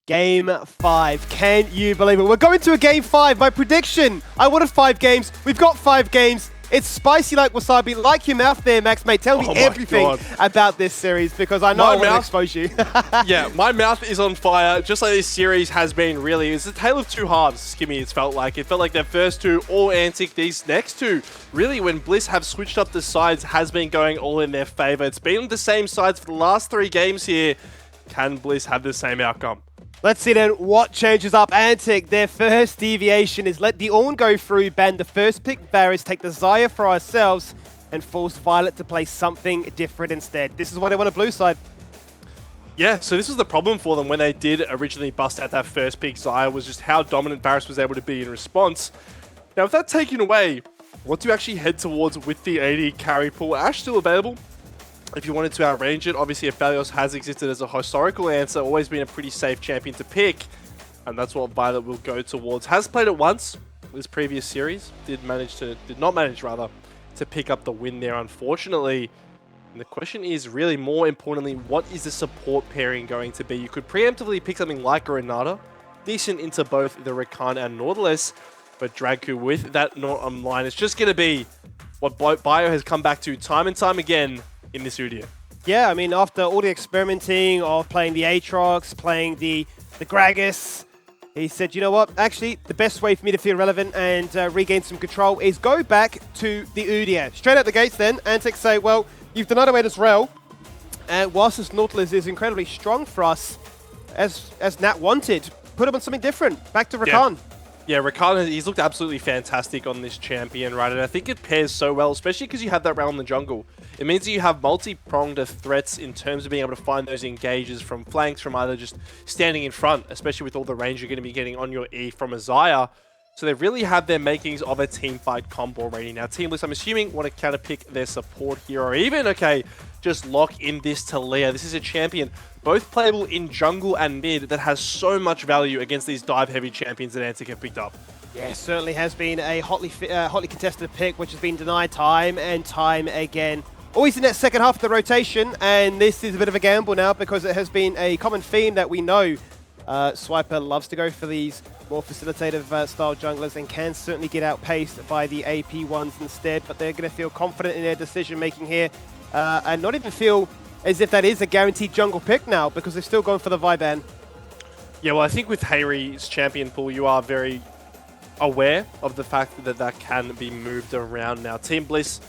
Game 5. Can you believe it? We're going to a Game 5. My prediction, I wanted 5 games. We've got 5 games. It's spicy like wasabi. Like your mouth there, Max, mate. Tell me everything about this series because I know I want to expose you. Yeah, my mouth is on fire. Just like this series has been really. It's a tale of two halves, Skimmy, it's felt like. It felt like their first two, all Antic. These next two, really, when Bliss have switched up the sides, has been going all in their favor. It's been the same sides for the last 3 games here. Can Bliss have the same outcome? Let's see then what changes up Antic. Their first deviation is let the Ornn go through, ban the first pick Varus, take the Xayah for ourselves, and force Violet to play something different instead. This is why they want a blue side. Yeah, so this was the problem for them when they did originally bust out that first pick Xayah, was just how dominant Varus was able to be in response. Now, with that taken away, what do you actually head towards with the AD carry pool? Ashe still available if you wanted to outrange it. Obviously, Aphelios has existed as a historical answer, always been a pretty safe champion to pick, and that's what Violet will go towards. Has played it once this previous series, did not manage to pick up the win there, unfortunately. And the question is really, more importantly, what is the support pairing going to be? You could preemptively pick something like a Renata, decent into both the Rakan and Nautilus, but Dragku with that not online, it's just going to be what Bio has come back to time and time again in this Udyr. Yeah, I mean, after all the experimenting of playing the Aatrox, playing the Gragas, he said, you know what, actually, the best way for me to feel relevant and regain some control is go back to the Udyr. Straight out the gates then, Antic say, well, you've denied away this Rel, and whilst this Nautilus is incredibly strong for us, as Nat wanted, put him on something different, back to Rakan. Yeah, Rakan, he's looked absolutely fantastic on this champion, right? And I think it pairs so well, especially because you have that round in the jungle. It means that you have multi-pronged threats in terms of being able to find those engages from flanks, from either just standing in front, especially with all the range you're going to be getting on your E from a Xayah. So they really have their makings of a teamfight combo already. Now, Team Bliss, I'm assuming, want to counterpick their support here, or even, okay, just lock in this Taliyah. This is a champion, both playable in jungle and mid, that has so much value against these dive-heavy champions that Antic have picked up. Yeah, certainly has been a hotly contested pick, which has been denied time and time again. Always in that second half of the rotation, and this is a bit of a gamble now because it has been a common theme that we know. Swiper loves to go for these more facilitative style junglers and can certainly get outpaced by the AP ones instead, but they're going to feel confident in their decision making here and not even feel as if that is a guaranteed jungle pick now because they've still gone for the Vi-ban. Yeah, well, I think with Hayri's champion pool, you are very aware of the fact that that can be moved around now. Team Bliss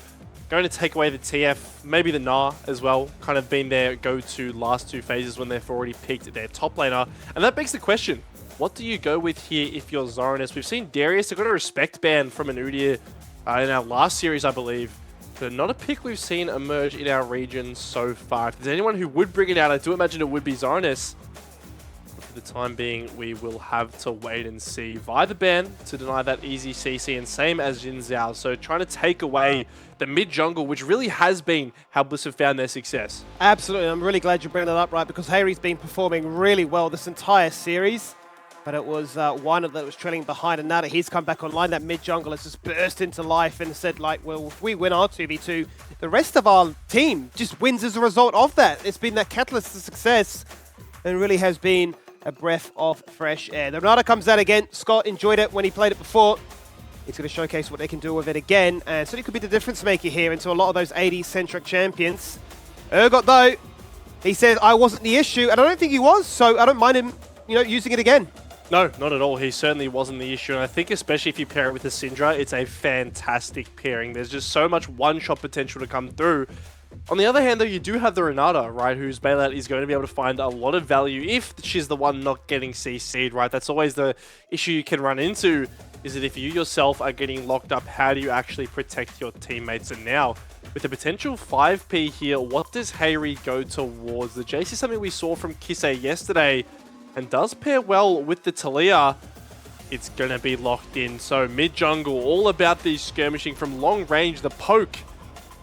going to take away the TF, maybe the Gnar as well, kind of been their go-to last 2 phases when they've already picked their top laner. And that begs the question, what do you go with here if you're Zoranus? We've seen Darius, they got a respect ban from an Udyr in our last series, I believe. But not a pick we've seen emerge in our region so far. If there's anyone who would bring it out, I do imagine it would be Zoranus. For the time being, we will have to wait and see. Via the ban to deny that easy CC, and same as Jin Zhao. So trying to take away the mid-jungle, which really has been how Bliss have found their success. Absolutely, I'm really glad you bring that up, right? Because Hayri's been performing really well this entire series. But it was one that was trailing behind, and now that he's come back online, that mid-jungle has just burst into life and said, like, well, if we win our 2v2, the rest of our team just wins as a result of that. It's been that catalyst to success and really has been a breath of fresh air. The Renata comes out again. Scott enjoyed it when he played it before. He's going to showcase what they can do with it again. And so it could be the difference maker here into a lot of those AD-centric champions. Urgot, though, he said, I wasn't the issue. And I don't think he was, so I don't mind him, using it again. No, not at all. He certainly wasn't the issue. And I think especially if you pair it with the Syndra, it's a fantastic pairing. There's just so much one-shot potential to come through. On the other hand, though, you do have the Renata, right, whose bailout is going to be able to find a lot of value if she's the one not getting CC'd, right? That's always the issue you can run into, is that if you yourself are getting locked up, how do you actually protect your teammates? And now, with the potential 5P here, what does Hayri go towards? The Jace is something we saw from Kisei yesterday, and does pair well with the Taliyah. It's going to be locked in. So mid-jungle, all about the skirmishing from long range, the poke,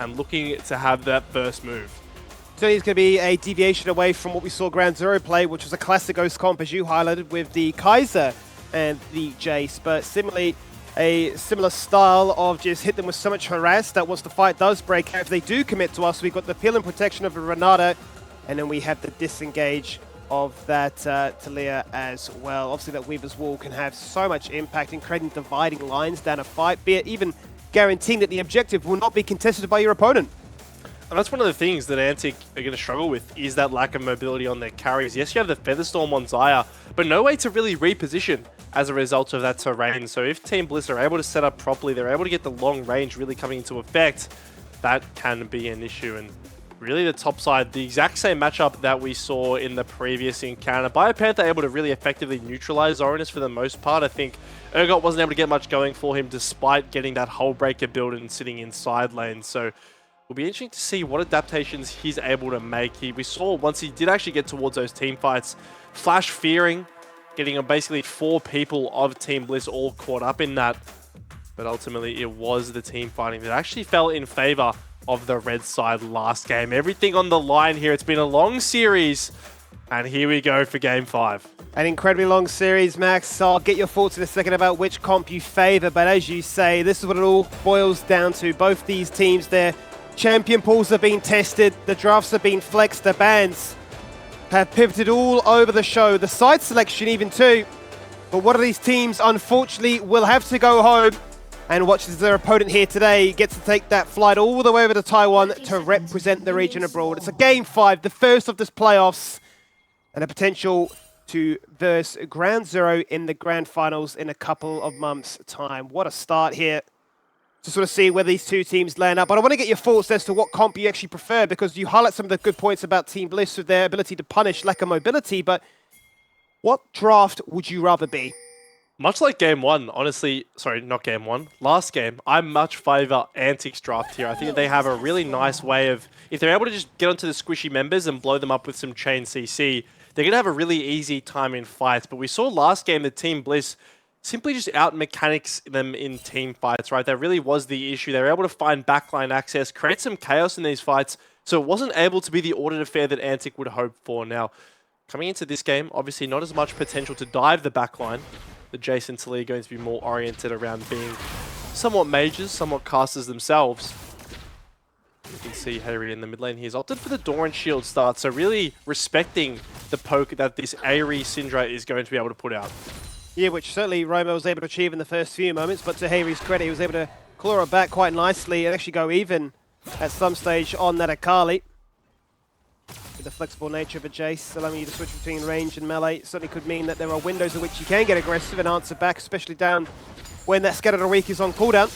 and looking to have that first move. So it's going to be a deviation away from what we saw Ground Zero play, which was a classic Ghost comp, as you highlighted, with the Kaiser and the Jace. But similarly, a similar style of just hit them with so much harass that once the fight does break out, if they do commit to us, we've got the peel and protection of the Renata, and then we have the disengage of that Talia as well. Obviously, that Weaver's Wall can have so much impact in creating dividing lines down a fight, be it even guaranteeing that the objective will not be contested by your opponent. And that's one of the things that Antic are going to struggle with, is that lack of mobility on their carries. Yes, you have the Featherstorm on Xayah, but no way to really reposition as a result of that terrain. So if Team Bliss are able to set up properly, they're able to get the long range really coming into effect, that can be an issue. And really the top side, the exact same matchup that we saw in the previous encounter. BioPanther able to really effectively neutralize Zoranus for the most part. I think Urgot wasn't able to get much going for him despite getting that Hull Breaker build and sitting in side lane. So it'll be interesting to see what adaptations he's able to make. We saw once he did actually get towards those team fights, Flash fearing, getting basically 4 people of Team Bliss all caught up in that. But ultimately it was the team fighting that actually fell in favor of the red side last game. Everything on the line here. It's been a long series. And here we go for Game 5. An incredibly long series, Max. So I'll get your thoughts in a second about which comp you favor. But as you say, this is what it all boils down to. Both these teams, their champion pools are being tested. The drafts are being flexed. The bans have pivoted all over the show. The side selection even too. But one of these teams, unfortunately, will have to go home and watch as their opponent here today gets to take that flight all the way over to Taiwan to represent the region abroad. It's a Game 5, the first of this playoffs, and a potential to verse Ground Zero in the Grand Finals in a couple of months' time. What a start here to sort of see where these two teams land up. But I want to get your thoughts as to what comp you actually prefer, because you highlight some of the good points about Team Bliss with their ability to punish lack of mobility, but what draft would you rather be? Much like Game 1, honestly, sorry, not Game 1, last game, I much favor Antic's draft here. I think they have a really nice way of, if they're able to just get onto the squishy members and blow them up with some chain CC, they're going to have a really easy time in fights. But we saw last game that Team Bliss simply just out-mechanics them in team fights, right? That really was the issue. They were able to find backline access, create some chaos in these fights, so it wasn't able to be the ordered affair that Antic would hope for. Now, coming into this game, obviously not as much potential to dive the backline. The Jace and Talia are going to be more oriented around being somewhat mages, somewhat casters themselves. You can see Harry in the mid lane. He's opted for the Doran shield start, so really respecting the poke that this Aerie Syndra is going to be able to put out. Yeah, which certainly Romo was able to achieve in the first few moments, but to Harry's credit, he was able to claw it back quite nicely and actually go even at some stage on that Akali. With the flexible nature of a Jace, allowing you to switch between range and melee, certainly could mean that there are windows in which you can get aggressive and answer back, especially down when that Scatter Week is on cooldown.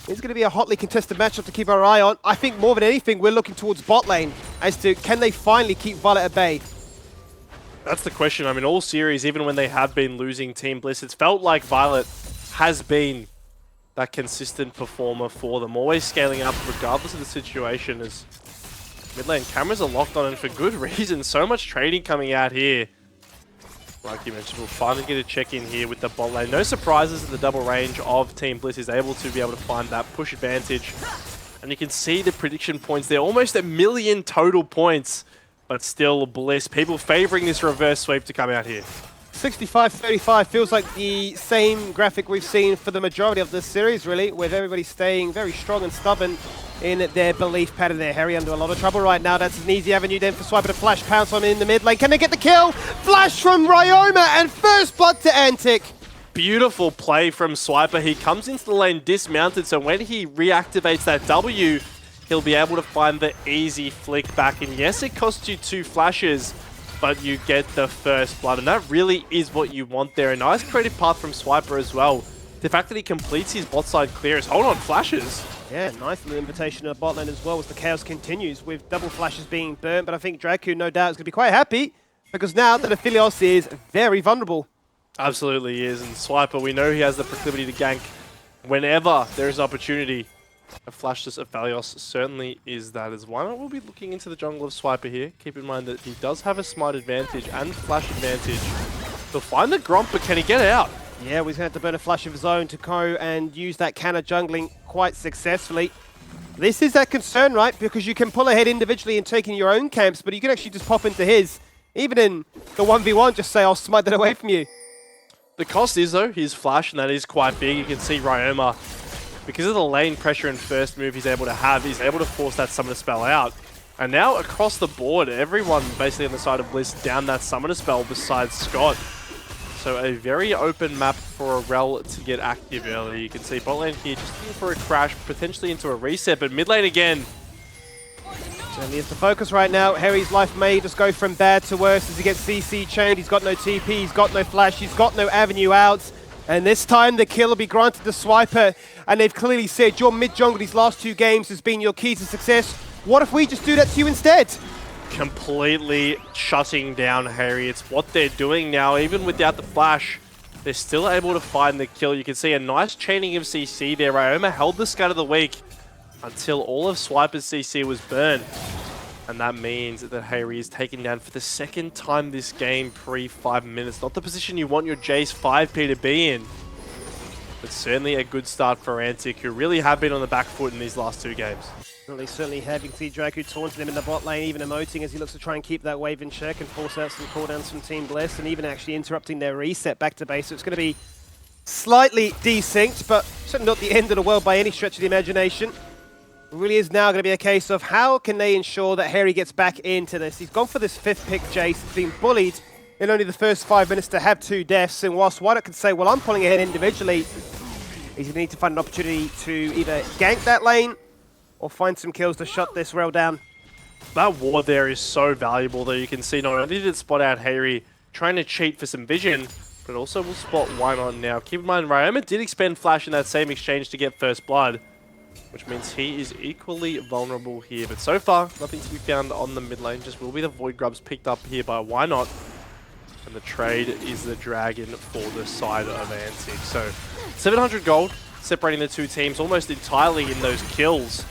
It's going to be a hotly contested matchup to keep our eye on. I think more than anything, we're looking towards bot lane as to can they finally keep Violet at bay? That's the question. I mean, all series, even when they have been losing Team Bliss, it's felt like Violet has been that consistent performer for them, always scaling up regardless of the situation, as mid lane cameras are locked on and for good reason. So much trading coming out here. Like you mentioned, we'll finally get a check in here with the bot lane. No surprises in the double range of Team Bliss is able to be able to find that push advantage. And you can see the prediction points there, almost 1 million total points, but still Bliss. People favoring this reverse sweep to come out here. 65-35 feels like the same graphic we've seen for the majority of this series, really, with everybody staying very strong and stubborn in their belief pattern there. Harry under a lot of trouble right now. That's an easy avenue then for Swiper to flash pounce on in the mid lane. Can they get the kill? Flash from Ryoma and first blood to Antic. Beautiful play from Swiper. He comes into the lane dismounted, so when he reactivates that W, he'll be able to find the easy flick back. And yes, it costs you 2 flashes, but you get the first blood, and that really is what you want there. A nice creative path from Swiper as well. The fact that he completes his bot side clears. Hold on, flashes. Yeah, nice little invitation to the bot lane as well as the chaos continues with double flashes being burnt. But I think Draku, no doubt, is going to be quite happy because now that Aphelios is very vulnerable. Absolutely is, and Swiper, we know he has the proclivity to gank whenever there is opportunity. A flashless Aphelios certainly is that as well. We'll be looking into the jungle of Swiper here. Keep in mind that he does have a smite advantage and flash advantage. He'll find the Gromp, but can he get out? Yeah, he's going to have to burn a flash of his own to go and use that canna jungling quite successfully. This is that concern, right? Because you can pull ahead individually and take in your own camps, but you can actually just pop into his. Even in the 1v1, just say, I'll smite that away from you. The cost is, though, his flash, and that is quite big. You can see Ryoma, because of the lane pressure and first move he's able to have, he's able to force that summoner spell out. And now across the board, everyone basically on the side of Bliss down that summoner spell besides Scott. So a very open map for a Rel to get active early. You can see bot lane here just looking for a crash, potentially into a reset, but mid lane again. Certainly is the focus right now. Harry's life may just go from bad to worse as he gets CC chained. He's got no TP, he's got no flash, he's got no avenue out. And this time the kill will be granted to Swiper. And they've clearly said your mid jungle these last 2 games has been your key to success. What if we just do that to you instead? Completely shutting down Harry. It's what they're doing now. Even without the flash, they're still able to find the kill. You can see a nice chaining of CC there. Ryoma held the Scut of the Week until all of Swiper's CC was burned. And that means that Harry is taken down for the 2nd time this game pre-5 minutes. Not the position you want your Jace 5P to be in. But certainly a good start for Antic, who really have been on the back foot in these last 2 games. Certainly have. You can see Draku taunting him in the bot lane, even emoting as he looks to try and keep that wave in check and force out some cooldowns from Team Bliss, and even actually interrupting their reset back to base. So it's going to be slightly desynced, but certainly not the end of the world by any stretch of the imagination. It really is now going to be a case of how can they ensure that Harry gets back into this. He's gone for this 5th pick Jace. He's been bullied in only the first 5 minutes to have 2 deaths, and whilst Whiteout can say, well, I'm pulling ahead individually, he's going to need to find an opportunity to either gank that lane or find some kills to shut this rail down. That ward there is so valuable, though. You can see not only did it spot out Harry trying to cheat for some vision, but also will spot Why Not now. Keep in mind, Ryoma did expend Flash in that same exchange to get first blood, which means he is equally vulnerable here. But so far, nothing to be found on the mid lane. Just will be the Void Grubs picked up here by Why Not. And the trade is the Dragon for the side of Antic. So 700 gold, separating the 2 teams almost entirely in those kills.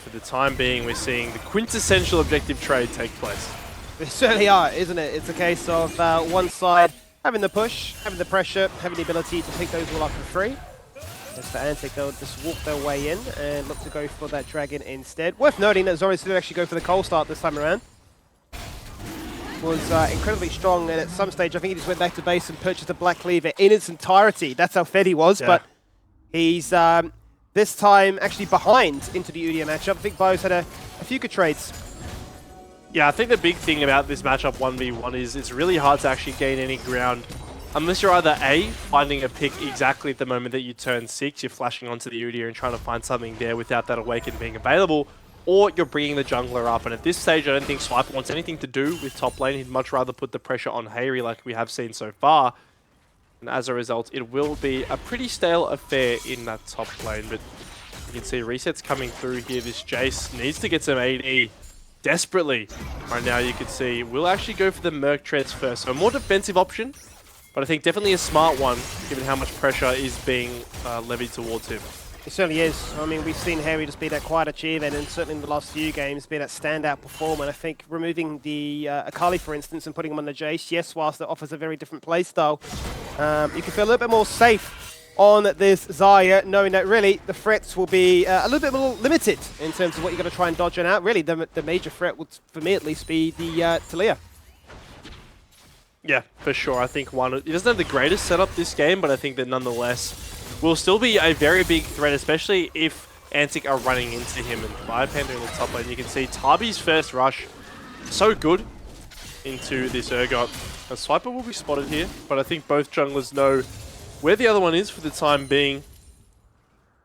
For the time being, we're seeing the quintessential objective trade take place. They certainly are, isn't it? It's a case of one side having the push, having the pressure, having the ability to pick those all up for free. As for Antic, they'll just walk their way in and look to go for that Dragon instead. Worth noting that Zorius did actually go for the cold start this time around. Was incredibly strong, and at some stage I think he just went back to base and purchased a Black Cleaver in its entirety. That's how fed he was, yeah. But he's this time actually behind into the Udyr matchup. I think Bio's had a few good trades. Yeah, I think the big thing about this matchup 1v1 is it's really hard to actually gain any ground unless you're either A, finding a pick exactly at the moment that you turn 6, you're flashing onto the Udyr and trying to find something there without that Awaken being available, or you're bringing the jungler up. And at this stage, I don't think Swiper wants anything to do with top lane. He'd much rather put the pressure on Harry like we have seen so far. And as a result, it will be a pretty stale affair in that top lane. But you can see resets coming through here. This Jace needs to get some AD desperately. Right now, you can see we'll actually go for the Merc Treads first. So a more defensive option, but I think definitely a smart one, given how much pressure is being levied towards him. It certainly is. I mean, we've seen Harry just be that quiet achiever, and certainly in the last few games, be that standout performer. And I think removing the Akali, for instance, and putting him on the Jace, yes, whilst that offers a very different playstyle, you can feel a little bit more safe on this Xayah, knowing that really the threats will be a little bit more limited in terms of what you're going to try and dodge on out. Really, the major threat would, for me at least, be the Talia. Yeah, for sure. I think it doesn't have the greatest setup this game, but I think that nonetheless will still be a very big threat, especially if Antic are running into him. And Fire Panther in the top lane, you can see Tabi's first rush, so good into this Urgot. A Swiper will be spotted here, but I think both junglers know where the other one is for the time being.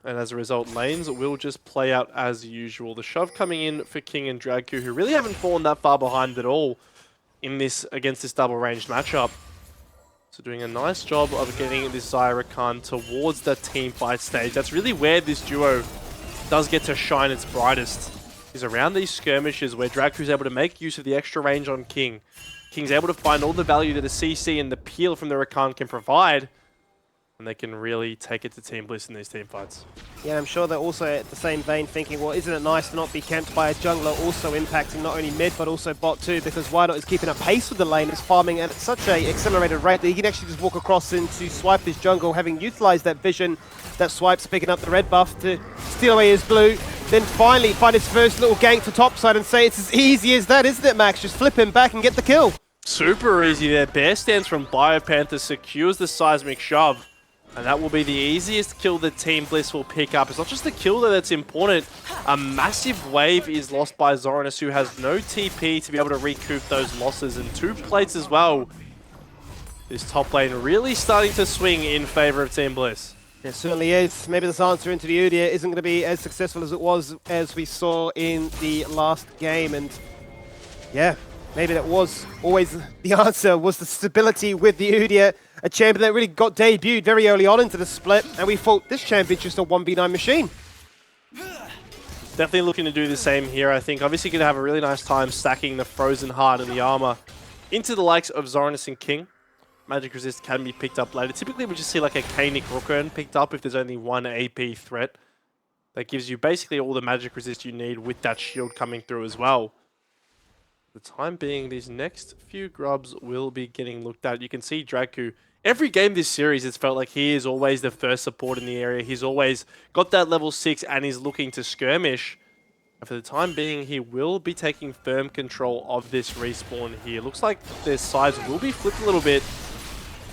And as a result, lanes will just play out as usual. The shove coming in for King and Draku, who really haven't fallen that far behind at all in this against this double-ranged matchup. So doing a nice job of getting this Xayah Rakan towards the team fight stage. That's really where this duo does get to shine its brightest, is around these skirmishes where Draku's able to make use of the extra range on King. King's able to find all the value that the CC and the peel from the Rakan can provide, and they can really take it to Team Bliss in these team fights. Yeah, I'm sure they're also at the same vein thinking, well, isn't it nice to not be camped by a jungler, also impacting not only mid but also bot too, because Whiteout is keeping up pace with the lane, is farming at such a accelerated rate that he can actually just walk across into Swipe his jungle, having utilized that vision that Swipe's picking up the red buff to steal away his blue, then finally find his first little gank to topside and say it's as easy as that, isn't it, Max? Just flip him back and get the kill. Super easy there. Bear stance from Biopanther secures the seismic shove. And that will be the easiest kill that Team Bliss will pick up. It's not just the kill that's important. A massive wave is lost by Zoranus, who has no TP to be able to recoup those losses. And 2 plates as well. This top lane really starting to swing in favor of Team Bliss. It certainly is. Maybe this answer into the Udyr isn't going to be as successful as it was as we saw in the last game. And yeah, maybe that was always the answer, was the stability with the Udyr. A champion that really got debuted very early on into the split, and we thought this champion's just a 1v9 machine. Definitely looking to do the same here, I think. Obviously going to have a really nice time stacking the Frozen Heart and the armor into the likes of Zoranus and King. Magic Resist can be picked up later. Typically we just see like a Kainic Rookern picked up if there's only one AP threat. That gives you basically all the Magic Resist you need with that shield coming through as well. For the time being, these next few grubs will be getting looked at. You can see Draku. Every game this series, it's felt like he is always the first support in the area. He's always got that level 6 and he's looking to skirmish. And for the time being, he will be taking firm control of this respawn here. Looks like their sides will be flipped a little bit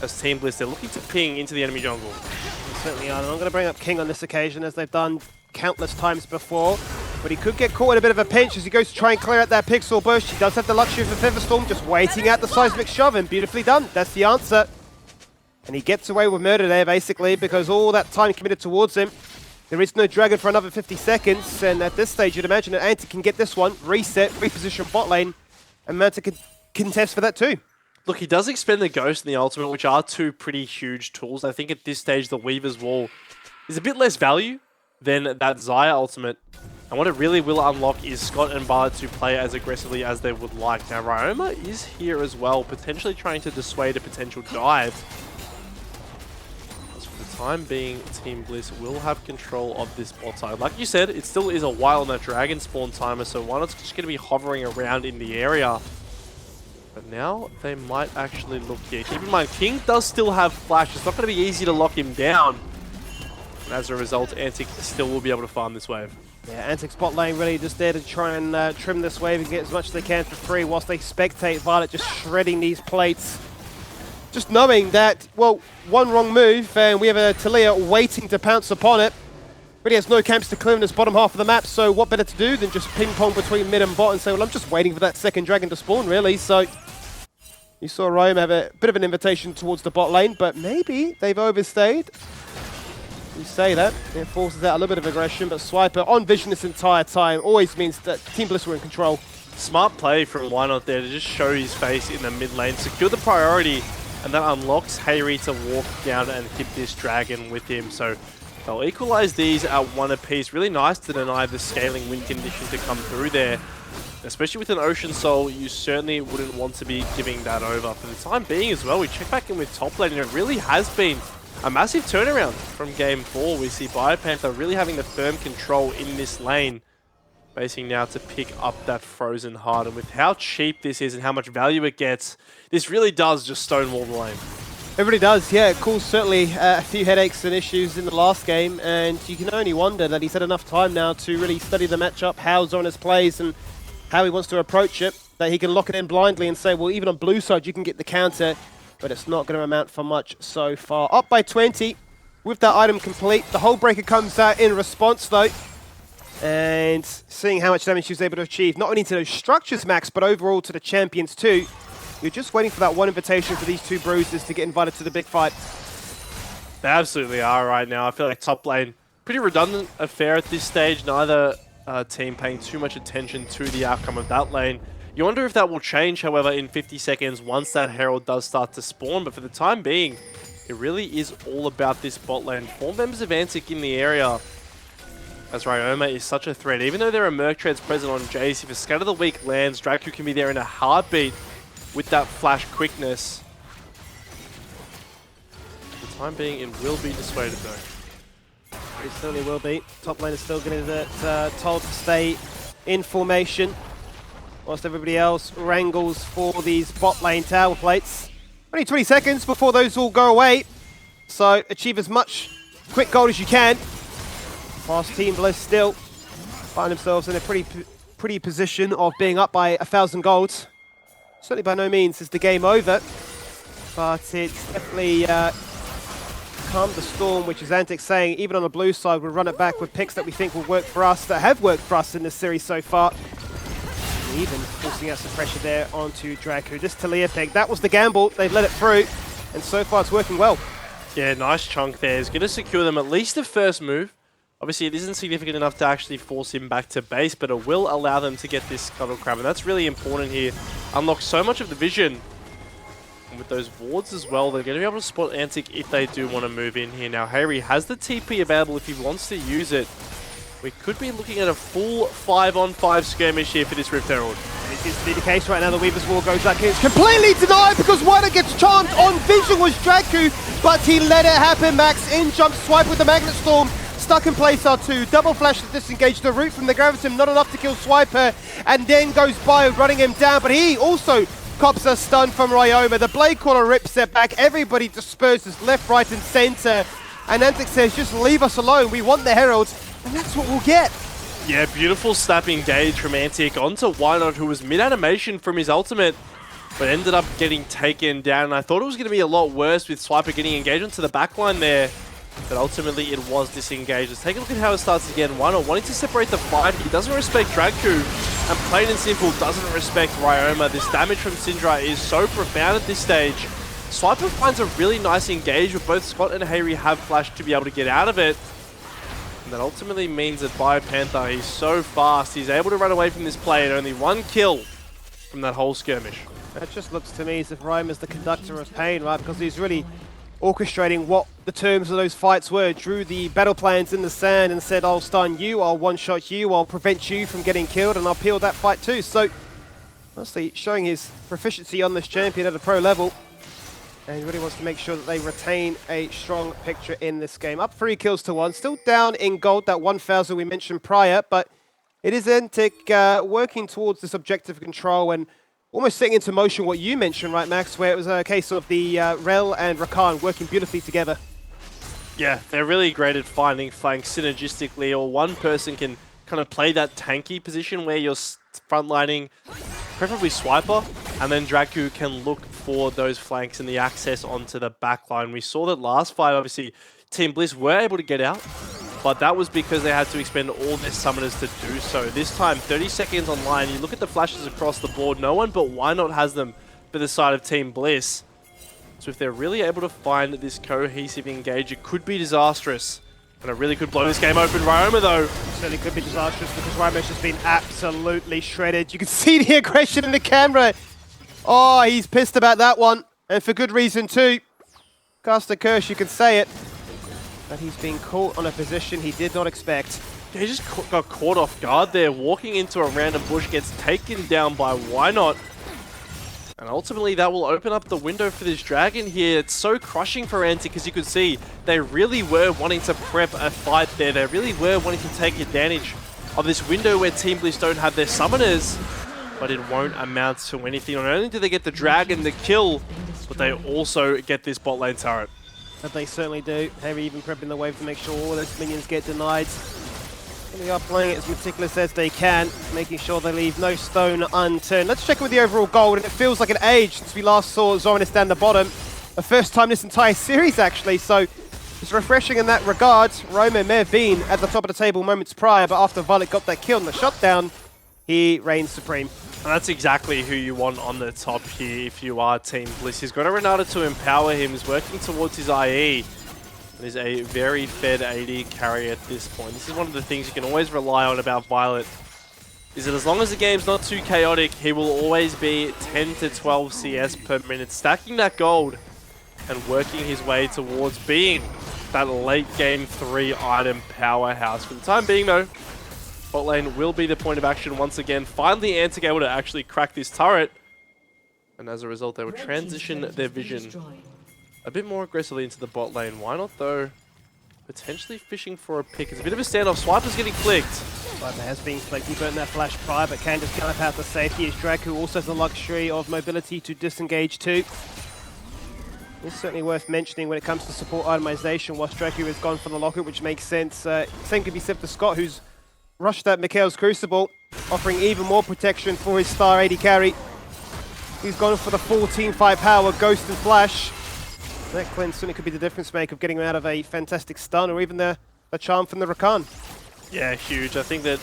as Team Bliss. They're looking to ping into the enemy jungle. They certainly are. And I'm going to bring up King on this occasion, as they've done countless times before. But he could get caught in a bit of a pinch as he goes to try and clear out that pixel bush. He does have the luxury of a Featherstorm, just waiting out the seismic shove, and beautifully done. That's the answer. And he gets away with murder there, basically, because all that time committed towards him. There is no dragon for another 50 seconds, and at this stage, you'd imagine that Antic can get this one, reset, reposition bot lane, and Manta can contest for that too. Look, he does expend the Ghost and the Ultimate, which are 2 pretty huge tools. I think at this stage, the Weaver's Wall is a bit less value than that Xayah Ultimate. And what it really will unlock is Scott and Bard to play as aggressively as they would like. Now, Ryoma is here as well, potentially trying to dissuade a potential dive. For the time being, Team Bliss will have control of this bot side. Like you said, it still is a while on that dragon spawn timer, so one is just going to be hovering around in the area. But now they might actually look here. Keep in mind, King does still have flash. It's not going to be easy to lock him down. And as a result, Antic still will be able to farm this wave. Yeah, Antic's bot lane really just there to try and trim this wave and get as much as they can for free whilst they spectate Violet just shredding these plates. Just knowing that, well, one wrong move and we have a Talia waiting to pounce upon it. Really has no camps to clear in this bottom half of the map, so what better to do than just ping-pong between mid and bot and say, well, I'm just waiting for that second dragon to spawn, really. So you saw Rome have a bit of an invitation towards the bot lane, but maybe they've overstayed. You say that, it forces out a little bit of aggression, but Swiper on vision this entire time always means that Team Bliss were in control. Smart play from Why Not there to just show his face in the mid lane, secure the priority, and that unlocks Hayri to walk down and hit this dragon with him. So they'll equalize these at 1 apiece. Really nice to deny the scaling win condition to come through there. Especially with an Ocean Soul, you certainly wouldn't want to be giving that over. For the time being as well, we check back in with top lane, and it really has been a massive turnaround from Game 4. We see Biopanther really having the firm control in this lane, facing now to pick up that Frozen Heart. And with how cheap this is and how much value it gets, this really does just stonewall the lane. It really does, yeah. It caused certainly a few headaches and issues in the last game, and you can only wonder that he's had enough time now to really study the matchup, how Zoranus plays and how he wants to approach it, that he can lock it in blindly and say, well, even on blue side, you can get the counter, but it's not going to amount for much so far. Up by 20 with that item complete. The Hull Breaker comes out in response, though, and seeing how much damage he was able to achieve, not only to those structures, Max, but overall to the champions, too. You're just waiting for that one invitation for these 2 bruisers to get invited to the big fight. They absolutely are right now. I feel like top lane, pretty redundant affair at this stage. Neither team paying too much attention to the outcome of that lane. You wonder if that will change, however, in 50 seconds once that Herald does start to spawn. But for the time being, it really is all about this bot lane. 4 members of Antic in the area, as Ryoma is such a threat. Even though there are Merc Treads present on Jace, if a Scatter the Weak lands, Draku can be there in a heartbeat with that flash quickness. For the time being, it will be dissuaded though. It certainly will be. Top lane is still going to get told to stay in formation, whilst everybody else wrangles for these bot lane tower plates. Only 20 seconds before those all go away, so achieve as much quick gold as you can. Fast Team Bliss still find themselves in a pretty position of being up by 1,000 golds. Certainly by no means is the game over, but it's definitely calm the storm, which is Antic saying, even on the blue side, we'll run it back with picks that we think will work for us, that have worked for us in this series so far. And even forcing out some pressure there onto Draku. This Talia pick, that was the gamble. They've let it through, and so far it's working well. Yeah, nice chunk there. It's going to secure them at least the first move. Obviously, it isn't significant enough to actually force him back to base, but it will allow them to get this Scuttle Crab, and that's really important here. Unlock so much of the vision. And with those wards as well, they're going to be able to spot Antic if they do want to move in here. Now, Harry has the TP available if he wants to use it. We could be looking at a full 5-on-5 skirmish here for this Rift Herald. It seems to be the case right now. The Weaver's Wall goes back. It's completely denied because Whiter gets charmed on vision was Draku, but he let it happen. Max in, jump, swipe with the Magnet Storm. Stuck in place R2, double flash to disengage the root from the Gravitum, not enough to kill Swiper, and then goes by running him down, but he also cops a stun from Ryoma. The Blade Caller rips it back, everybody disperses left, right and center, and Antic says, just leave us alone, we want the Heralds, and that's what we'll get. Yeah, beautiful snap engage from Antic onto Wynot, who was mid-animation from his ultimate, but ended up getting taken down, and I thought it was going to be a lot worse with Swiper getting engagement to the backline there. But ultimately, it was disengaged. Let's take a look at how it starts again. Wynot wanting to separate the fight. He doesn't respect Draku, and plain and simple, doesn't respect Ryoma. This damage from Syndra is so profound at this stage. Swiper finds a really nice engage, with both Scott and Harry have flash to be able to get out of it. And that ultimately means that Biopanther, he's so fast, he's able to run away from this play, and only one kill from that whole skirmish. That just looks to me as if Ryoma's the conductor of pain, right? Because he's really orchestrating what the terms of those fights were, drew the battle plans in the sand and said, I'll stun you, I'll one-shot you, I'll prevent you from getting killed, and I'll peel that fight too. So, honestly, showing his proficiency on this champion at a pro level, and he really wants to make sure that they retain a strong picture in this game. Up 3 kills to 1, still down in gold, that 1,000 we mentioned prior, but it is Antic working towards this objective control and almost setting into motion what you mentioned, right, Max, where it was a case of the Rel and Rakan working beautifully together. Yeah, they're really great at finding flanks synergistically, or one person can kind of play that tanky position where you're frontlining, preferably Swiper, and then Draku can look for those flanks and the access onto the backline. We saw that last fight, obviously, Team Bliss were able to get out, but that was because they had to expend all their summoners to do so. This time, 30 seconds online, you look at the flashes across the board, no one but Wynot has them for the side of Team Bliss. So if they're really able to find this cohesive engage, it could be disastrous. And it really could blow this game open. Ryoma, though. Certainly could be disastrous because Ryoma's just been absolutely shredded. You can see the aggression in the camera. Oh, he's pissed about that one. And for good reason, too. Cast a curse, you can say it. But he's been caught on a position he did not expect. He just got caught off guard there. Walking into a random bush, gets taken down by Wynot. And ultimately, that will open up the window for this dragon here. It's so crushing for Antic, because you could see they really were wanting to prep a fight there. They really were wanting to take advantage of this window where Team Bliss don't have their summoners. But it won't amount to anything. Not only do they get the dragon, the kill, but they also get this bot lane turret. But they certainly do. Harry even prepping the wave to make sure all those minions get denied. And they are playing it as meticulous as they can, making sure they leave no stone unturned. Let's check with the overall gold, and it feels like an age since we last saw Zoranus down the bottom. The first time this entire series, actually, so it's refreshing in that regard. Roman may have been at the top of the table moments prior, but after Violet got that kill and the shutdown, he reigns supreme. And that's exactly who you want on the top here if you are Team Bliss. He's got a Renata to empower him. He's working towards his IE. And is a very fed AD carry at this point. This is one of the things you can always rely on about Violet. Is that as long as the game's not too chaotic, he will always be 10 to 12 CS per minute. Stacking that gold and working his way towards being that late game 3 item powerhouse. For the time being though, bot lane will be the point of action once again. Finally, Antic able to actually crack this turret. And as a result, they will transition their vision a bit more aggressively into the bot lane. Why not, though? Potentially fishing for a pick. It's a bit of a standoff. Swiper's getting flicked. Swiper has been flicked. He burned that flash prior, but can just gallop out the safety as Draku also has the luxury of mobility to disengage too. It's certainly worth mentioning when it comes to support itemization, whilst Draku has gone for the locket, which makes sense. Same could be said for Scott, who's rushed at Mikhail's Crucible, offering even more protection for his star AD carry. He's gone for the full team fight power, Ghost and Flash. That cleanse certainly could be the difference maker of getting him out of a fantastic stun or even the charm from the Rakan. Yeah, huge. I think that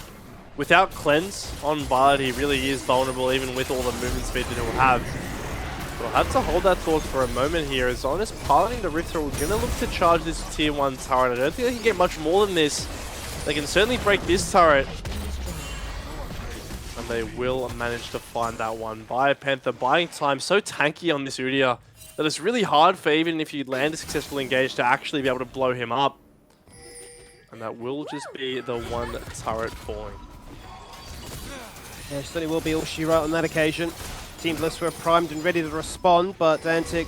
without cleanse on Violet, he really is vulnerable even with all the movement speed that he'll have. But I'll have to hold that thought for a moment here as Honest piloting the Rift Thrower. We're going to look to charge this tier 1 turret. I don't think they can get much more than this. They can certainly break this turret. And they will manage to find that one. Panther buying time, so tanky on this Udyr that it's really hard for even if you land a successful engage to actually be able to blow him up. And that will just be the one turret falling. Yeah, certainly will be all she wrote on that occasion. Team Bliss were primed and ready to respond, but Antic,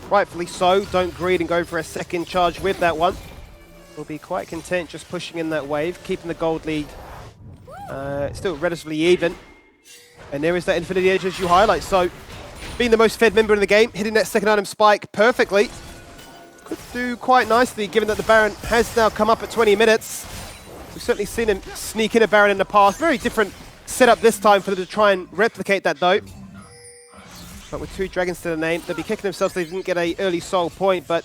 rightfully so, don't greed and go for a second charge with that one. Will be quite content just pushing in that wave, keeping the gold lead still relatively even. And there is that Infinity Edge as you highlight. So, being the most fed member in the game, hitting that second item spike perfectly. Could do quite nicely, given that the Baron has now come up at 20 minutes. We've certainly seen him sneak in a Baron in the past. Very different setup this time for them to try and replicate that, though. But with 2 dragons to the name, they'll be kicking themselves they didn't get an early soul point, but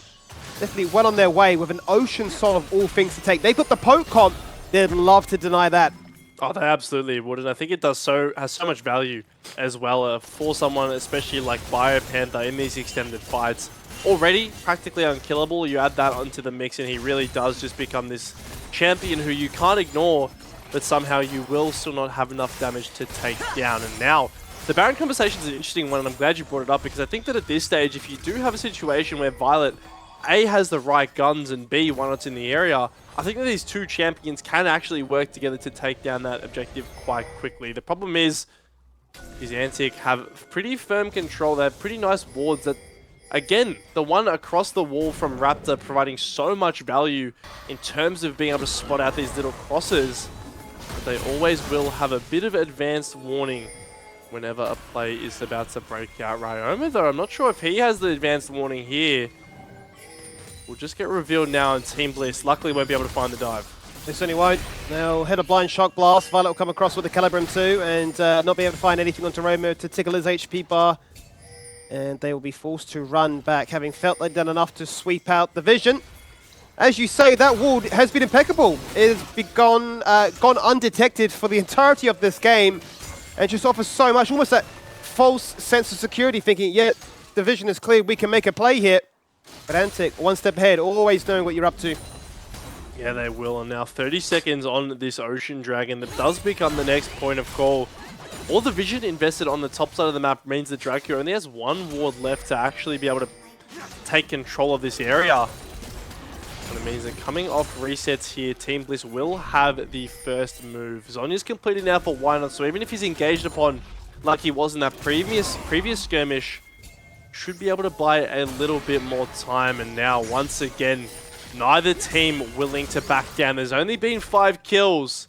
definitely well on their way with an ocean soul of all things to take. They've got the poke comp. They'd love to deny that. Oh, they absolutely would, and I think it has so much value as well for someone, especially like Panther in these extended fights. Already practically unkillable, you add that onto the mix and he really does just become this champion who you can't ignore, but somehow you will still not have enough damage to take down. And now, the Baron conversation is an interesting one, and I'm glad you brought it up, because I think that at this stage, if you do have a situation where Violet A has the right guns and B, one that's in the area, I think that these 2 champions can actually work together to take down that objective quite quickly. The problem is Antic have pretty firm control. They have pretty nice wards that, again, the one across the wall from Raptor providing so much value in terms of being able to spot out these little crosses, but they always will have a bit of advanced warning whenever a play is about to break out. Ryoma, though, I'm not sure if he has the advanced warning here. Will just get revealed now, and Team Bliss luckily won't be able to find the dive. They certainly won't. They'll hit a blind shock blast. Violet will come across with the Calibrum too, and not be able to find anything onto Roma to tickle his HP bar. And they will be forced to run back, having felt they'd done enough to sweep out the vision. As you say, that wall has been impeccable. It has gone undetected for the entirety of this game, and just offers so much, almost that false sense of security, thinking, yeah, the vision is clear, we can make a play here. But Antic, one step ahead, always knowing what you're up to. Yeah, they will. And now 30 seconds on this Ocean Dragon that does become the next point of call. All the vision invested on the top side of the map means that Dracula only has 1 ward left to actually be able to take control of this area. And it means that coming off resets here, Team Bliss will have the first move. Zhonya's completed now for Why Not, so even if he's engaged upon like he was in that previous skirmish, should be able to buy a little bit more time. And now, once again, neither team willing to back down. There's only been 5 kills,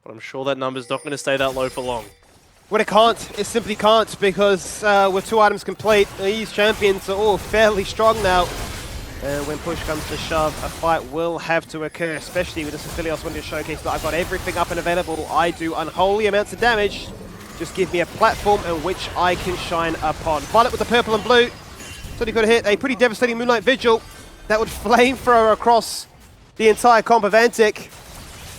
but I'm sure that number's not going to stay that low for long. Well, it can't. It simply can't, because with 2 items complete, these champions are all fairly strong now. And when push comes to shove, a fight will have to occur, especially with this Aphelios wanting to showcase that I've got everything up and available. I do unholy amounts of damage. Just give me a platform in which I can shine upon. Violet with the purple and blue. So he could hit a pretty devastating Moonlight Vigil that would flamethrower across the entire comp of Antic.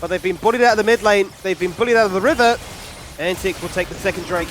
But they've been bullied out of the mid lane. They've been bullied out of the river. Antic will take the second Drake.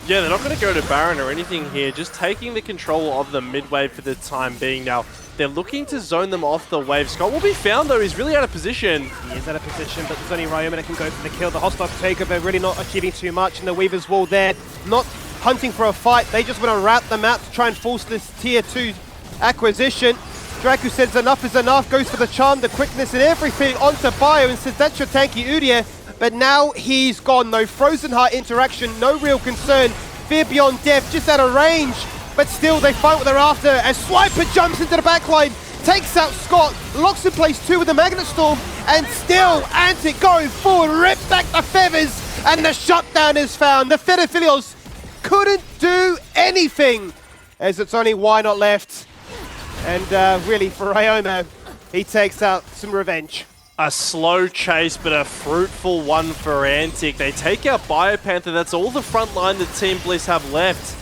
Yeah, they're not going to go to Baron or anything here. Just taking the control of the mid wave for the time being now. They're looking to zone them off the wave. Scott will be found, though. He's really out of position. He is out of position, but there's only Ryoma that can go for the kill. The hostile takeover really not achieving too much, and the Weaver's Wall there, not hunting for a fight. They just want to rat them out to try and force this tier 2 acquisition. Dracu says enough is enough, goes for the charm, the quickness and everything onto Bio and says that's your tanky Udyr. But now he's gone. No Frozen Heart interaction, no real concern. Fear Beyond Death, just out of range. But still, they find what they're after as Swiper jumps into the backline, takes out Scott, locks in place 2 with the Magnet Storm, and still Antic going forward, rips back the feathers, and the shutdown is found. The Fedophilos couldn't do anything, as it's only Why Not left. And really, for Ryoma, he takes out some revenge. A slow chase, but a fruitful one for Antic. They take out Panther. That's all the front line that Team Bliss have left.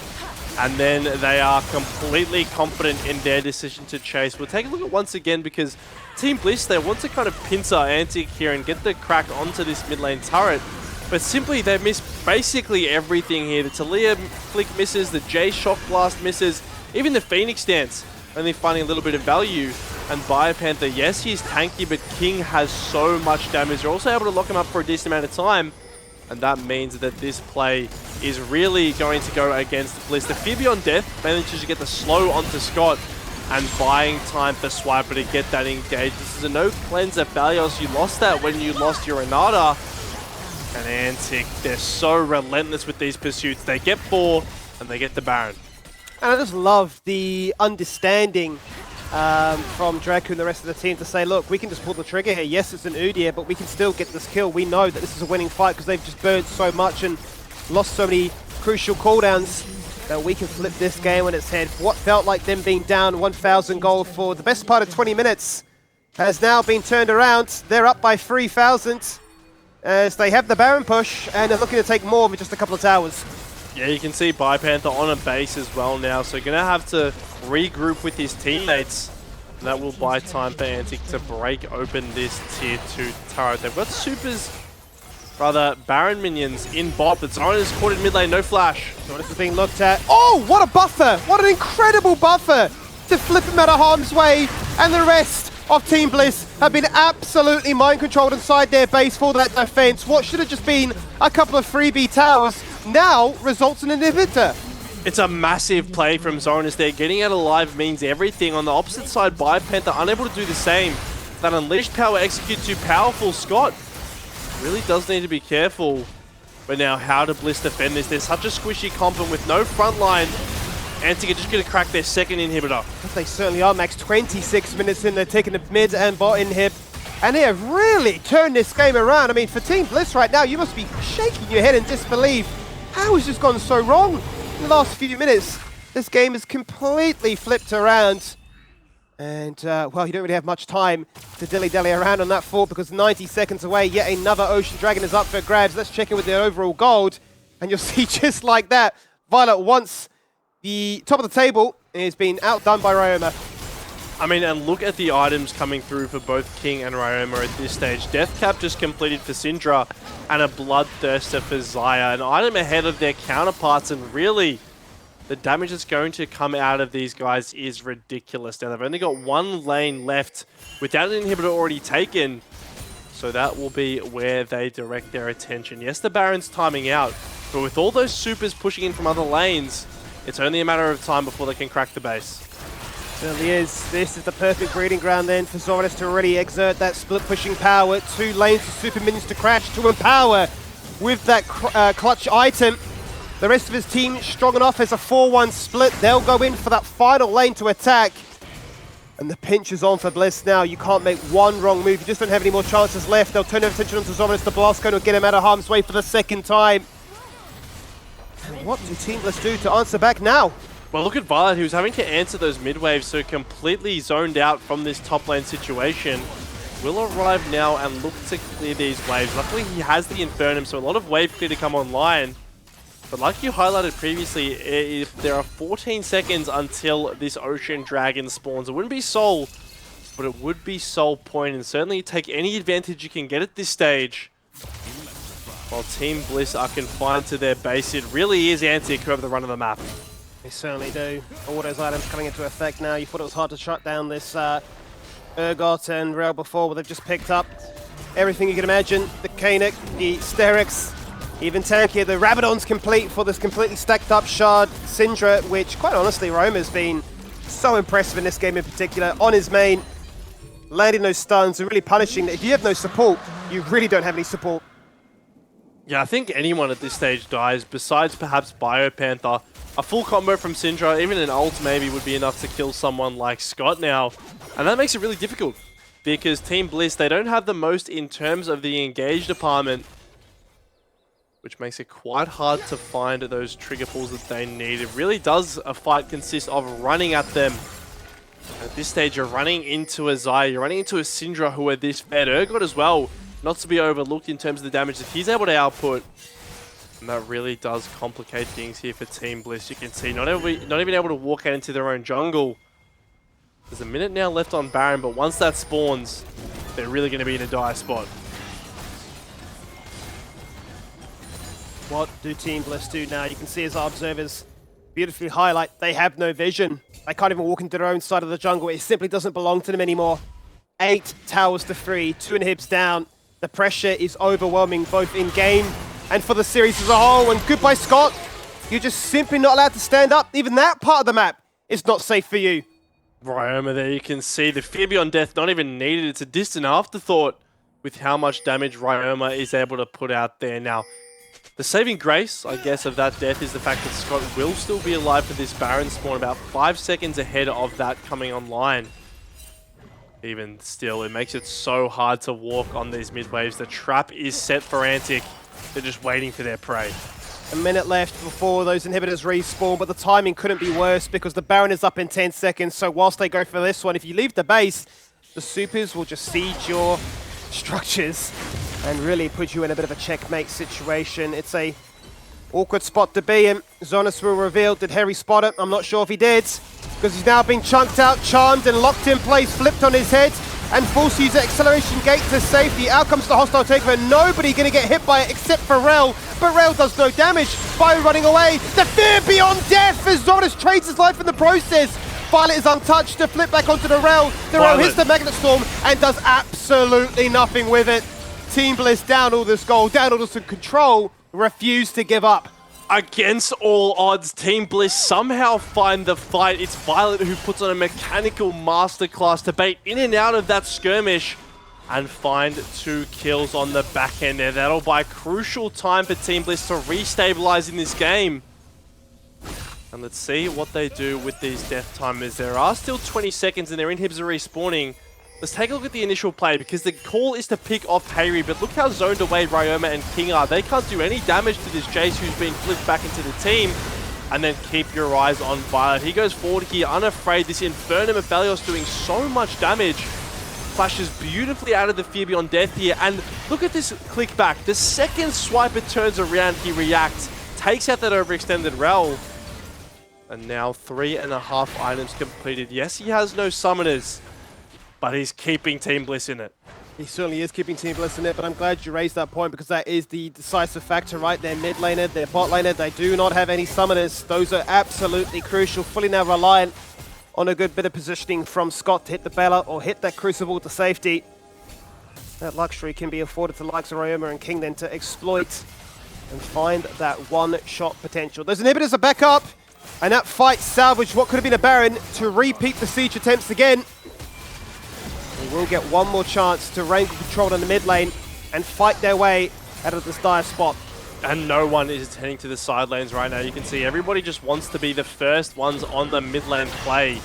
And then they are completely confident in their decision to chase. We'll take a look at once again because Team Bliss, they want to kind of pincer Antic here and get the crack onto this mid lane turret. But simply, they miss basically everything here. The Talia flick misses, the J Shock Blast misses, even the Phoenix Dance only finding a little bit of value. And Biopanther, yes, he's tanky, but King has so much damage. They're also able to lock him up for a decent amount of time. And that means that this play is really going to go against Bliss. The Fear Beyond Death manages to get the slow onto Scott and buying time for Swiper to get that engaged. This is a no cleanser failure. You lost that when you lost your Renata. And Antic, they're so relentless with these pursuits. They get 4 and they get the Baron. And I just love the understanding from Draco and the rest of the team to say, look, we can just pull the trigger here. Yes, it's an Udyr, but we can still get this kill. We know that this is a winning fight because they've just burned so much and lost so many crucial cooldowns that we can flip this game on its head. What felt like them being down 1,000 gold for the best part of 20 minutes has now been turned around. They're up by 3,000 as they have the Baron push and they're looking to take more in just a couple of towers. Yeah, you can see Biopanther on a base as well now, so going to have to regroup with his teammates. And that will buy time for Antic to break open this tier 2 turret. They've got Baron minions in bot, but Zoran is caught in mid lane, no flash. So this is being looked at. Oh, what a buffer! What an incredible buffer to flip him out of harm's way, and the rest of Team Bliss have been absolutely mind-controlled inside their base for that defense. What should have just been a couple of freebie towers now results in an inhibitor. It's a massive play from Zoranus there. Getting out alive means everything. On the opposite side, Biopanther unable to do the same. That unleashed power execute too powerful. Scott really does need to be careful. But now, how do Bliss defend this? There's such a squishy comp and with no front line, Antic are just going to crack their second inhibitor. They certainly are, Max. 26 minutes in, they're taking the mid and bot inhib. And they have really turned this game around. I mean, for Team Bliss right now, you must be shaking your head in disbelief. How has this gone so wrong in the last few minutes? This game is completely flipped around. And, well, you don't really have much time to dilly-dally around on that fort because 90 seconds away, yet another Ocean Dragon is up for grabs. Let's check in with the overall gold. And you'll see just like that, Violet once the top of the table is being outdone by Ryoma. I mean, and look at the items coming through for both King and Ryoma at this stage. Death Cap just completed for Syndra and a Bloodthirster for Xayah. An item ahead of their counterparts, and really, the damage that's going to come out of these guys is ridiculous. Now, they've only got one lane left without an inhibitor already taken, so that will be where they direct their attention. Yes, the Baron's timing out, but with all those supers pushing in from other lanes, it's only a matter of time before they can crack the base. Certainly is. This is the perfect breeding ground then for Zoranus to really exert that split pushing power. 2 lanes of super minions to crash to empower with that clutch item. The rest of his team strong enough as a 4-1 split. They'll go in for that final lane to attack. And the pinch is on for Bliss now. You can't make one wrong move. You just don't have any more chances left. They'll turn their attention onto Zoranus. The blast cone will get him out of harm's way for the second time. And what do Team Bliss do to answer back now? Well, look at Violet, who's having to answer those mid waves, so completely zoned out from this top lane situation. Will arrive now and look to clear these waves. Luckily, he has the Infernum, so a lot of wave clear to come online. But like you highlighted previously, there are 14 seconds until this Ocean Dragon spawns. It wouldn't be Soul, but it would be Soul Point, and certainly take any advantage you can get at this stage. While Team Bliss are confined to their base, it really is Antic who have the run of the map. They certainly do. All those items coming into effect now. You thought it was hard to shut down this Urgot and Rail before, but they've just picked up everything you can imagine. The Kanik, the Sterix, even tankier. The Rabadon's complete for this completely stacked up Shard Syndra, which quite honestly, Roma's been so impressive in this game in particular. On his main, landing those stuns and really punishing that. If you have no support, you really don't have any support. Yeah, I think anyone at this stage dies, besides perhaps Biopanther. A full combo from Syndra, even an ult maybe, would be enough to kill someone like Scott now. And that makes it really difficult, because Team Bliss, they don't have the most in terms of the engage department, which makes it quite hard to find those trigger pulls that they need. It really does a fight consist of running at them. At this stage, you're running into a Xayah, you're running into a Syndra who are this fed. Urgot as well, not to be overlooked in terms of the damage that he's able to output. And that really does complicate things here for Team Bliss. You can see not even able to walk out into their own jungle. There's a minute now left on Baron, but once that spawns, they're really going to be in a dire spot. What do Team Bliss do now? You can see as our observers beautifully highlight, they have no vision. They can't even walk into their own side of the jungle. It simply doesn't belong to them anymore. 8 towers to 3, 2 inhibs down. The pressure is overwhelming both in game and for the series as a whole. And goodbye, Scott. You're just simply not allowed to stand up. Even that part of the map is not safe for you. Ryoma there, you can see the fear beyond death not even needed. It's a distant afterthought with how much damage Ryoma is able to put out there. Now, the saving grace, I guess, of that death is the fact that Scott will still be alive for this Baron spawn, about 5 seconds ahead of that coming online. Even still, it makes it so hard to walk on these mid waves. The trap is set for Antic. They're just waiting for their prey. A minute left before those inhibitors respawn, but the timing couldn't be worse because the Baron is up in 10 seconds. So whilst they go for this one, if you leave the base, the supers will just siege your structures and really put you in a bit of a checkmate situation. It's a awkward spot to be in. Zonas will reveal, did Harry spot it? I'm not sure if he did, because he's now been chunked out, charmed and locked in place, flipped on his head, and forced to use the acceleration gate to safety. Out comes the hostile takeover. Nobody going to get hit by it except for Rel, but Rel does no damage. Bio running away. The fear beyond death as Zonas trades his life in the process. Violet is untouched to flip back onto the Rel. The Rel hits the Magnet Storm and does absolutely nothing with it. Team Bliss down all this gold, down all this control, refuse to give up. Against all odds, Team Bliss somehow find the fight. It's Violet who puts on a mechanical masterclass to bait in and out of that skirmish and find 2 kills on the back end there. That'll buy crucial time for Team Bliss to restabilize in this game. And let's see what they do with these death timers. There are still 20 seconds and their inhibs are respawning. Let's take a look at the initial play, because the call is to pick off Hayri, but look how zoned away Ryoma and King are. They can't do any damage to this Jace who's been flipped back into the team. And then keep your eyes on Violet. He goes forward here, unafraid. This Infernum of Belios doing so much damage. Flashes beautifully out of the fear beyond death here. And look at this click back. The second Swiper turns around, he reacts, takes out that overextended Rel. And now 3.5 items completed. Yes, he has no summoners, but he's keeping Team Bliss in it. He certainly is keeping Team Bliss in it, but I'm glad you raised that point because that is the decisive factor, right? Their mid laner, their bot laner, they do not have any summoners. Those are absolutely crucial. Fully now reliant on a good bit of positioning from Scott to hit the Bella or hit that Crucible to safety. That luxury can be afforded to the likes of Ryoma and King then to exploit and find that one-shot potential. Those inhibitors are back up, and that fight salvaged what could have been a Baron to repeat the siege attempts again. They will get one more chance to wrangle control in the mid lane and fight their way out of this dire spot. And no one is heading to the side lanes right now. You can see everybody just wants to be the first ones on the mid lane play.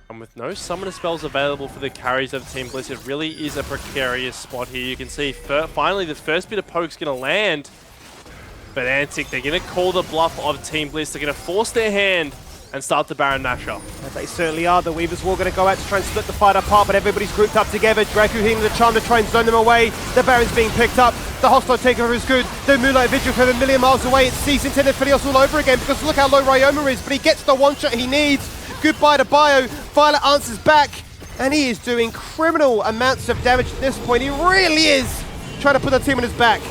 And with no summoner spells available for the carries of Team Bliss, it really is a precarious spot here. You can see finally the first bit of poke's going to land. But Antic, they're going to call the bluff of Team Bliss. They're going to force their hand and start the Baron Nashor. They certainly are. The Weaver's War going to go out to try and split the fight apart, but everybody's grouped up together. Draku hitting the charm to try and zone them away. The Baron's being picked up. The hostile takeover is good. The Moonlight Vigil from a million miles away. It's Cease intended for Filios all over again because look how low Ryoma is, but he gets the one-shot he needs. Goodbye to Bio. Violet answers back, and he is doing criminal amounts of damage at this point. He really is trying to put the team on his back.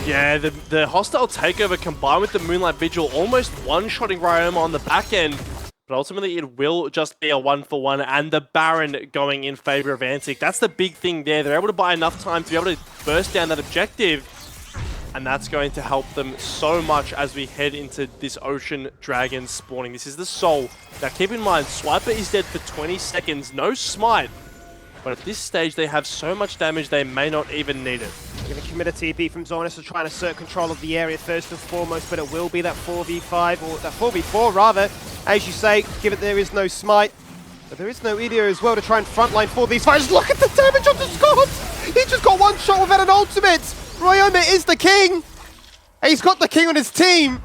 Yeah, the hostile takeover combined with the Moonlight Vigil almost one-shotting Ryoma on the back end. But ultimately, it will just be a 1-for-1 and the Baron going in favor of Antic. That's the big thing there. They're able to buy enough time to be able to burst down that objective. And that's going to help them so much as we head into this Ocean Dragon spawning. This is the Soul. Now keep in mind, Swiper is dead for 20 seconds. No smite. But at this stage, they have so much damage, they may not even need it. Going to commit a TP from Zonas to try and assert control of the area first and foremost, but it will be that 4v5, or that 4v4 rather. As you say, given there is no smite, but there is no Edio as well to try and frontline for these fights. Look at the damage on the Scott! He just got one shot without an ultimate! Ryoma is the king! And he's got the king on his team,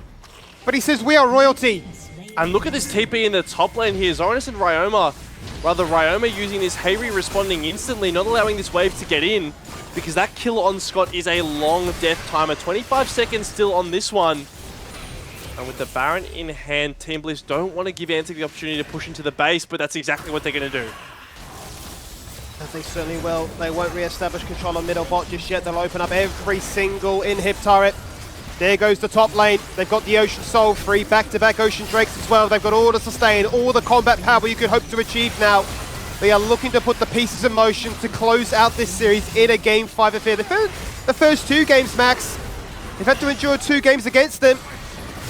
but he says we are royalty. And look at this TP in the top lane here. Zonas and Ryoma, Rather, Ryoma using this Hayri responding instantly, not allowing this wave to get in, because that kill on Scott is a long death timer. 25 seconds still on this one. And with the Baron in hand, Team Bliss don't want to give Antic the opportunity to push into the base, but that's exactly what they're going to do. They certainly will. They won't re-establish control on middle bot just yet. They'll open up every single inhib turret. There goes the top lane. They've got the Ocean Soul free, back-to-back Ocean Drakes as well. They've got all the sustain, all the combat power you could hope to achieve now. They are looking to put the pieces in motion to close out this series in a Game 5 affair. The first 2 games, Max, they've had to endure 2 games against them.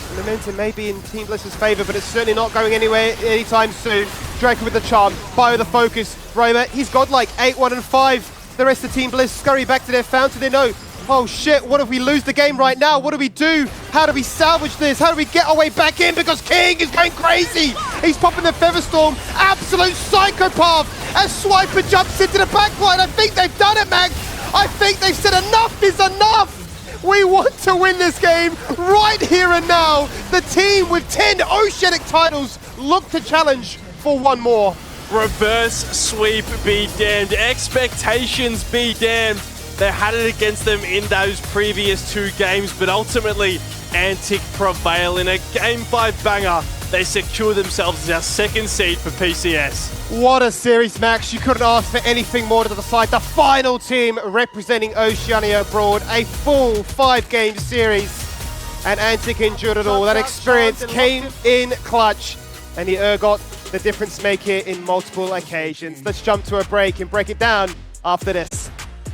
The momentum may be in Team Bliss's favour, but it's certainly not going anywhere anytime soon. Draco with the charm, Bio the focus. Roma, he's godlike, 8-1 and 5. The rest of Team Bliss scurry back to their fountain. They know, oh shit, what if we lose the game right now? What do we do? How do we salvage this? How do we get our way back in? Because King is going crazy. He's popping the Featherstorm, absolute psychopath. As Swiper jumps into the backline, I think they've done it, Max. I think they've said enough is enough. We want to win this game right here and now. The team with 10 Oceanic titles look to challenge for one more. Reverse sweep be damned. Expectations be damned. They had it against them in those previous 2 games, but ultimately Antic prevail in a Game 5 banger. They secure themselves their 2nd seed for PCS. What a series, Max. You couldn't ask for anything more to the side. The final team representing Oceania abroad. A full 5-game series. And Antic endured it all. That experience came in clutch. And the Urgot, the difference maker in multiple occasions. Let's jump to a break and break it down after this.